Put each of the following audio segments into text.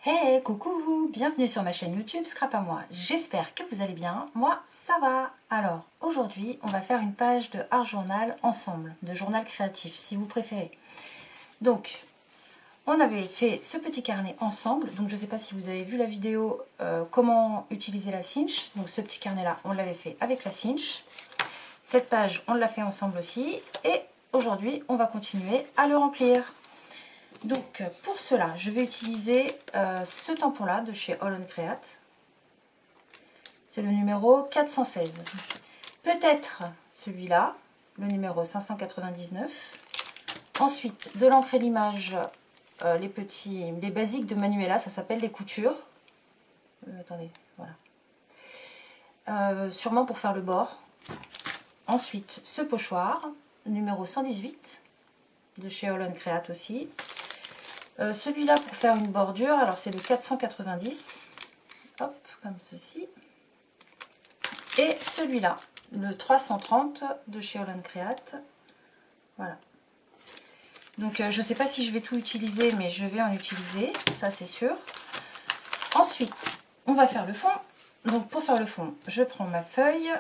Hey, coucou, bienvenue sur ma chaîne YouTube Scrap à moi. J'espère que vous allez bien. Moi, ça va. Alors, aujourd'hui, on va faire une page de art journal ensemble, de journal créatif, si vous préférez. Donc, on avait fait ce petit carnet ensemble. Donc, je ne sais pas si vous avez vu la vidéo comment utiliser la cinch. Donc, ce petit carnet-là, on l'avait fait avec la cinch. Cette page, on l'a fait ensemble aussi. Et aujourd'hui, on va continuer à le remplir. Donc pour cela, je vais utiliser ce tampon-là de chez All Create. C'est le numéro 416. Peut-être celui-là, le numéro 599. Ensuite, de l'encre et l'image, les basiques de Manuela, ça s'appelle les coutures. Attendez, voilà. Sûrement pour faire le bord. Ensuite, ce pochoir, numéro 118, de chez All Create aussi. Celui-là pour faire une bordure, alors c'est le 490, hop, comme ceci. Et celui-là, le 330 de chez All Create. Voilà. Donc je ne sais pas si je vais tout utiliser, mais je vais en utiliser, ça c'est sûr. Ensuite, on va faire le fond. Donc pour faire le fond, je prends ma feuille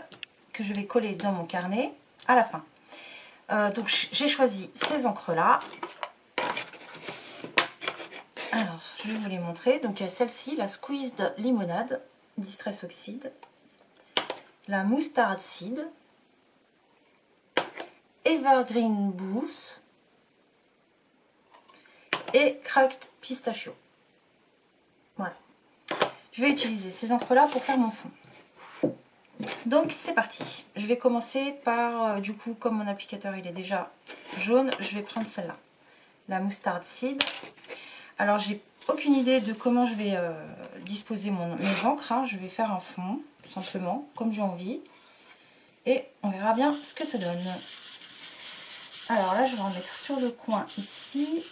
que je vais coller dans mon carnet à la fin. Donc j'ai choisi ces encres-là. Alors, je vais vous les montrer. Donc, il y a celle-ci, la Squeezed Limonade, Distress Oxide, la Mustard Seed, Evergreen Boost et Cracked Pistachio. Voilà. Je vais utiliser ces encres-là pour faire mon fond. Donc, c'est parti. Je vais commencer par, du coup, comme mon applicateur il est déjà jaune, je vais prendre celle-là, la Mustard Seed. Alors, j'ai aucune idée de comment je vais disposer mes encres. Hein. Je vais faire un fond, tout simplement, comme j'ai envie. Et on verra bien ce que ça donne. Alors là, je vais en mettre sur le coin ici.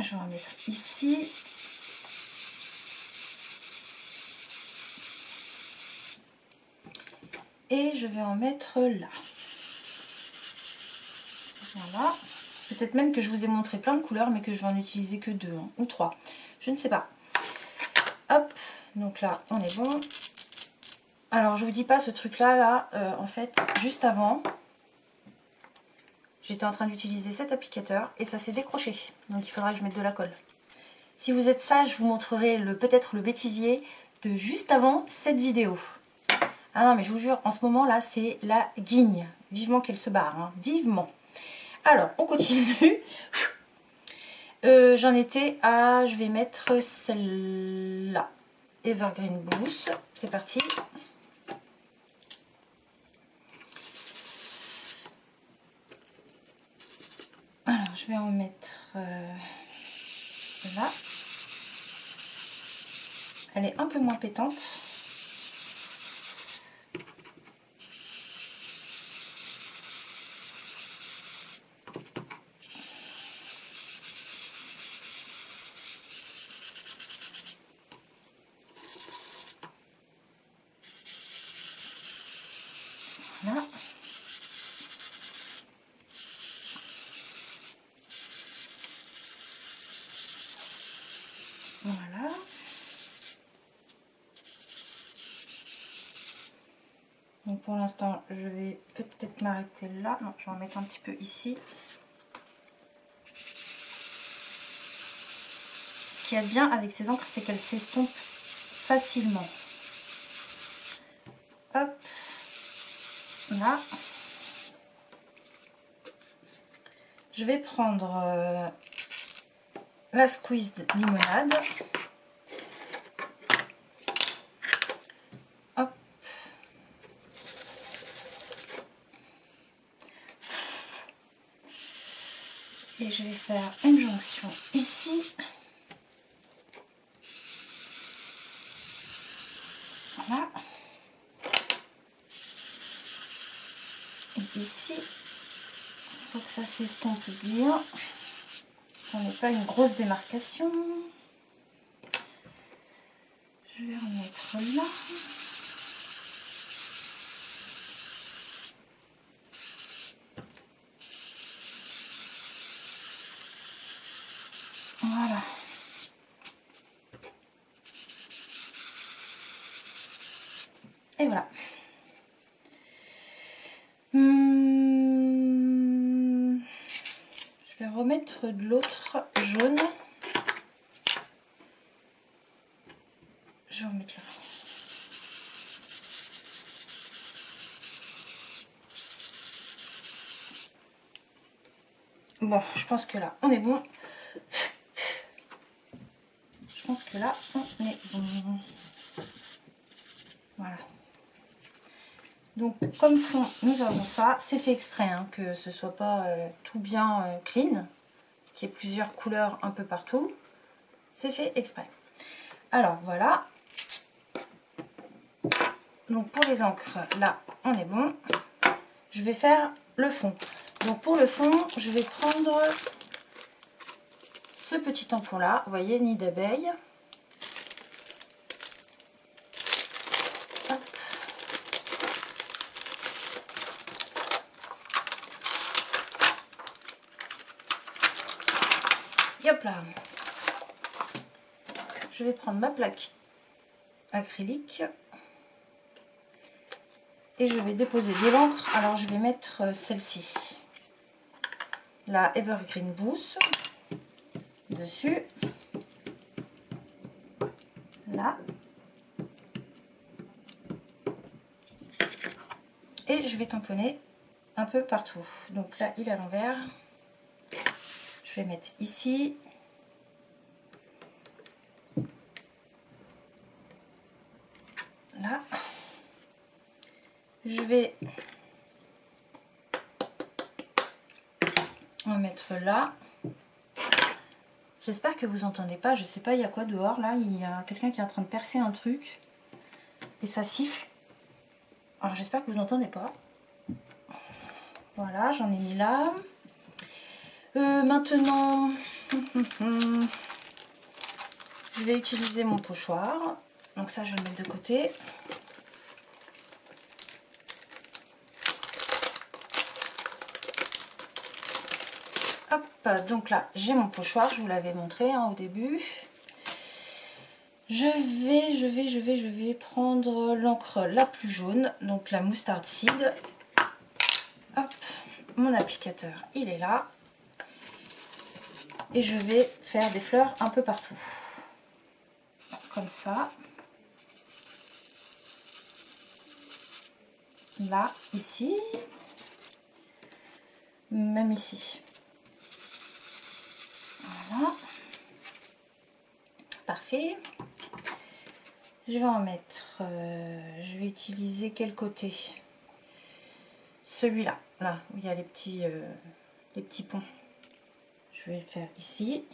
Je vais en mettre ici. Et je vais en mettre là. Voilà. Peut-être même que je vous ai montré plein de couleurs, mais que je vais en utiliser que 2 hein, ou 3. Je ne sais pas. Hop, donc là, on est bon. Alors, je vous dis pas ce truc-là, en fait, juste avant, j'étais en train d'utiliser cet applicateur et ça s'est décroché. Donc, il faudra que je mette de la colle. Si vous êtes sage, je vous montrerai peut-être le bêtisier de juste avant cette vidéo. Ah non, mais je vous jure, en ce moment-là, c'est la guigne. Vivement qu'elle se barre, hein, vivement. Alors, on continue. J'en étais à... Je vais mettre celle-là. Evergreen Boost. C'est parti. Alors, je vais en mettre là. Elle est un peu moins pétante. Voilà. Voilà. Donc pour l'instant, je vais peut-être m'arrêter là. Non, je vais en mettre un petit peu ici. Ce qu'il y a de bien avec ces encres, c'est qu'elles s'estompent facilement. Hop. Là. Je vais prendre la Squeezed Limonade. Hop. Et je vais faire une jonction ici. Voilà. Et ici, il faut que ça s'estompe bien. On n'ait pas une grosse démarcation. Je vais remettre là. Voilà. Et voilà. Je vais remettre de l'autre jaune. Je vais remettre là. Bon, je pense que là, on est bon. Je pense que là, on est bon. Voilà. Donc, comme fond, nous avons ça. C'est fait exprès, hein, que ce soit pas tout bien clean, qu'il y ait plusieurs couleurs un peu partout. C'est fait exprès. Alors, voilà. Donc, pour les encres, là, on est bon. Je vais faire le fond. Donc, pour le fond, je vais prendre ce petit tampon là. Vous voyez, nid d'abeille. Hop là. Je vais prendre ma plaque acrylique et je vais déposer de l'encre. Alors je vais mettre celle-ci, la Evergreen Boost, dessus, là, et je vais tamponner un peu partout. Donc là il est à l'envers, je vais mettre ici. Là, je vais en mettre là. J'espère que vous entendez pas, je sais pas il y a quoi dehors là, il y a quelqu'un qui est en train de percer un truc et ça siffle. Alors j'espère que vous entendez pas. Voilà, j'en ai mis là. Maintenant, je vais utiliser mon pochoir. Donc ça, je vais le mettre de côté. Hop, donc là, j'ai mon pochoir. Je vous l'avais montré hein, au début. Je vais prendre l'encre la plus jaune. Donc la Mustard Seed. Hop, mon applicateur, il est là. Et je vais faire des fleurs un peu partout. Comme ça. Là, ici. Même ici. Voilà. Parfait. Je vais en mettre... je vais utiliser quel côté? Celui-là. Là, où il y a les petits ponts. Je vais le faire ici.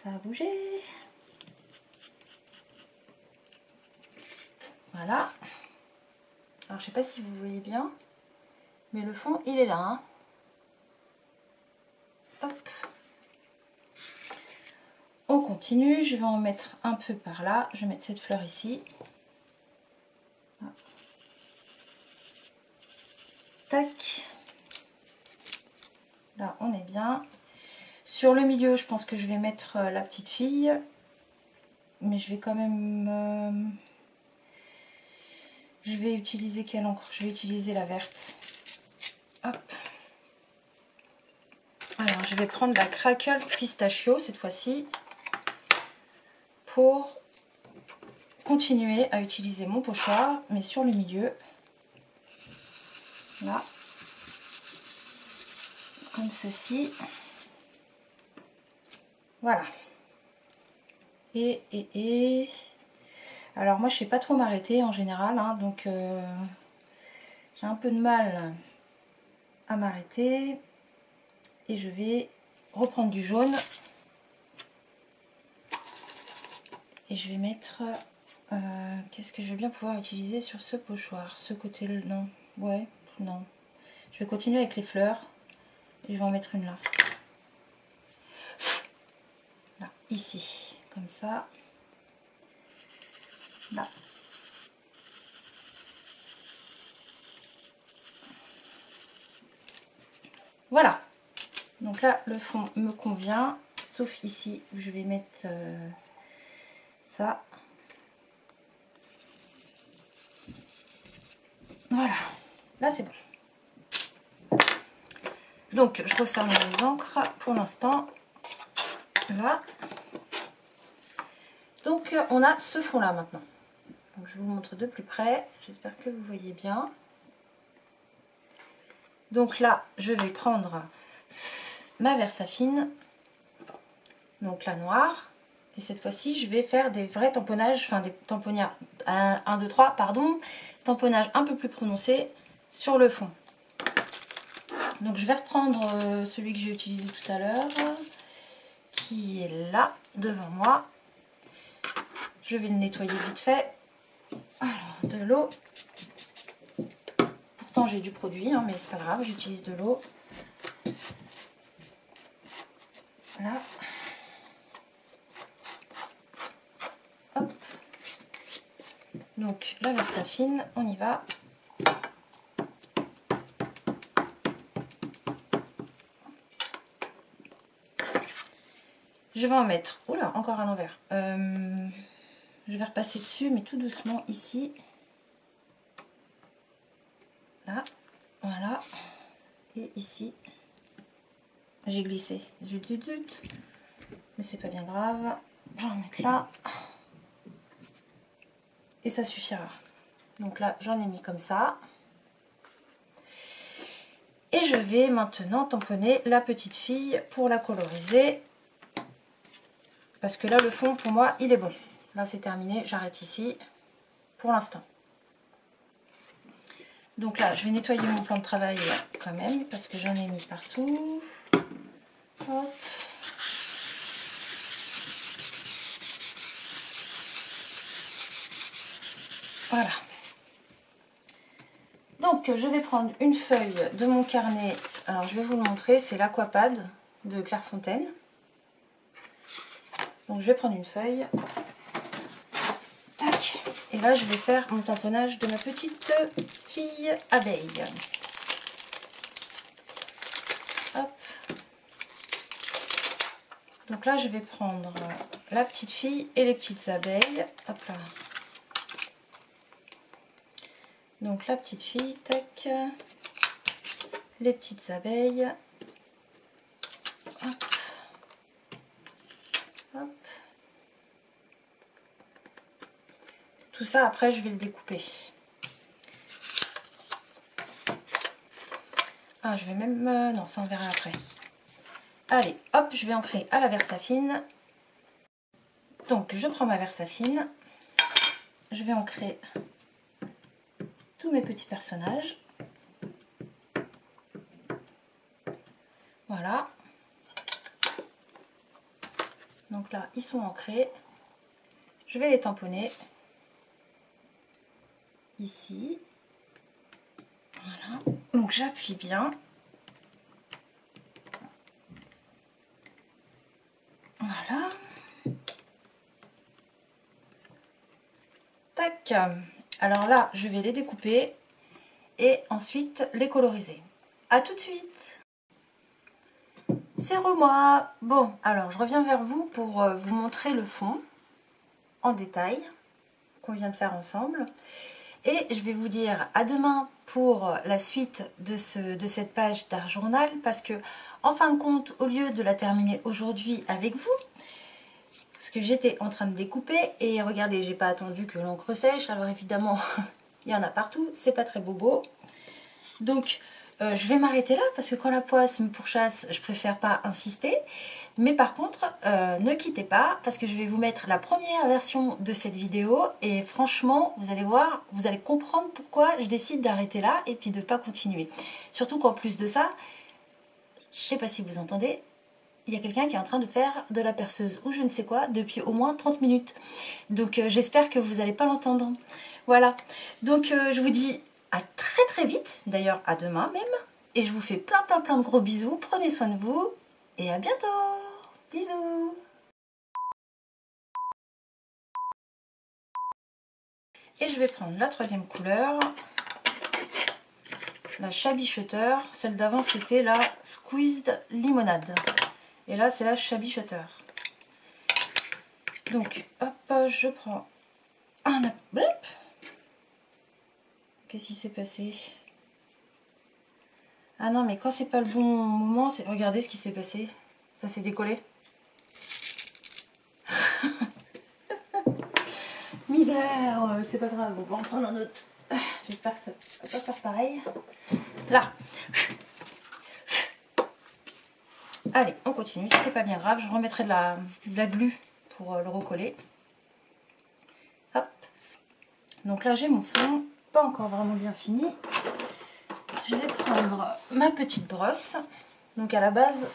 Ça a bougé. Voilà. Alors, je sais pas si vous voyez bien, mais le fond, il est là. Hein. Hop. On continue. Je vais en mettre un peu par là. Je vais mettre cette fleur ici. Tac. Là, on est bien. Sur le milieu, je pense que je vais mettre la petite fille. Mais je vais quand même... je vais utiliser quelle encre? Je vais utiliser la verte. Hop. Alors, je vais prendre la Crackle Pistachio cette fois-ci. Pour continuer à utiliser mon pochoir. Mais sur le milieu. Là. Comme ceci. Voilà. Et alors moi je sais pas trop m'arrêter en général, hein, donc j'ai un peu de mal à m'arrêter. Et je vais reprendre du jaune. Et je vais mettre... qu'est-ce que je vais bien pouvoir utiliser sur ce pochoir? Ce côté-là, non. Ouais, non. Je vais continuer avec les fleurs. Et je vais en mettre une là. Là, ici. Comme ça. Là. Voilà. Donc là, le fond me convient. Sauf ici, où je vais mettre ça. Voilà. Là, c'est bon. Donc, je referme les encres pour l'instant. Là. Donc, on a ce fond-là maintenant. Donc, je vous montre de plus près. J'espère que vous voyez bien. Donc là, je vais prendre ma Versafine. Donc la noire. Et cette fois-ci, je vais faire des vrais tamponnages, enfin des tamponnages 1, 2, 3, pardon. Tamponnages un peu plus prononcés sur le fond. Donc je vais reprendre celui que j'ai utilisé tout à l'heure, qui est là, devant moi. Je vais le nettoyer vite fait. Alors, de l'eau. Pourtant j'ai du produit, hein, mais c'est pas grave, j'utilise de l'eau. Là. Hop. Donc la Versafine, on y va. Je vais en mettre, oula, encore à l'envers. Je vais repasser dessus, mais tout doucement ici. Là, voilà. Et ici, j'ai glissé. Zut, zut, zut. Mais c'est pas bien grave. Je vais en mettre là. Et ça suffira. Donc là, j'en ai mis comme ça. Et je vais maintenant tamponner la petite fille pour la coloriser. Parce que là, le fond, pour moi, il est bon. Là, c'est terminé. J'arrête ici pour l'instant. Donc là, je vais nettoyer mon plan de travail quand même. Parce que j'en ai mis partout. Hop. Voilà. Donc, je vais prendre une feuille de mon carnet. Alors, je vais vous le montrer. C'est l'Aquapad de Clairefontaine. Donc, je vais prendre une feuille. Tac. Et là, je vais faire mon tamponnage de ma petite fille abeille. Hop. Donc là, je vais prendre la petite fille et les petites abeilles. Hop là. Donc la petite fille, tac. Les petites abeilles. Hop. Hop. Tout ça, après, je vais le découper. Ah, je vais même... non, ça on verra après. Allez, hop, je vais ancrer à la Versafine. Donc, je prends ma Versafine. Je vais ancrer tous mes petits personnages. Voilà. Donc là, ils sont ancrés. Je vais les tamponner. Ici. Voilà. Donc, j'appuie bien. Voilà. Tac. Alors là, je vais les découper et ensuite les coloriser. A tout de suite. C'est moi. Bon, alors je reviens vers vous pour vous montrer le fond en détail qu'on vient de faire ensemble. Et je vais vous dire à demain pour la suite de cette page d'art journal, parce que en fin de compte, au lieu de la terminer aujourd'hui avec vous, parce que j'étais en train de découper et regardez, j'ai pas attendu que l'encre sèche, alors évidemment il y en a partout, c'est pas très bobo. Donc je vais m'arrêter là parce que quand la poisse me pourchasse, je préfère pas insister. Mais par contre, ne quittez pas parce que je vais vous mettre la première version de cette vidéo. Et franchement, vous allez voir, vous allez comprendre pourquoi je décide d'arrêter là et puis de ne pas continuer. Surtout qu'en plus de ça, je sais pas si vous entendez, il y a quelqu'un qui est en train de faire de la perceuse ou je ne sais quoi depuis au moins 30 minutes. Donc j'espère que vous n'allez pas l'entendre. Voilà, donc je vous dis à très très vite, d'ailleurs à demain même. Et je vous fais plein de gros bisous, prenez soin de vous et à bientôt. Bisous. Et je vais prendre la troisième couleur. la Shabby Shutter. Celle d'avant c'était la Squeezed Limonade. Et là c'est la Shabby Shutter. Donc hop, je prends un... Qu'est-ce qui s'est passé? Ah non mais quand c'est pas le bon moment, regardez ce qui s'est passé. Ça s'est décollé. Misère, c'est pas grave, on va en prendre un autre. J'espère que ça va pas faire pareil. Là. Allez, on continue. Si c'est pas bien grave, je remettrai de la glu pour le recoller. Hop. Donc là, j'ai mon fond. Pas encore vraiment bien fini. Je vais prendre ma petite brosse. Donc à la base,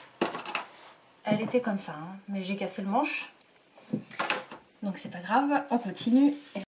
elle était comme ça, hein, mais j'ai cassé le manche. Donc c'est pas grave, on continue. Et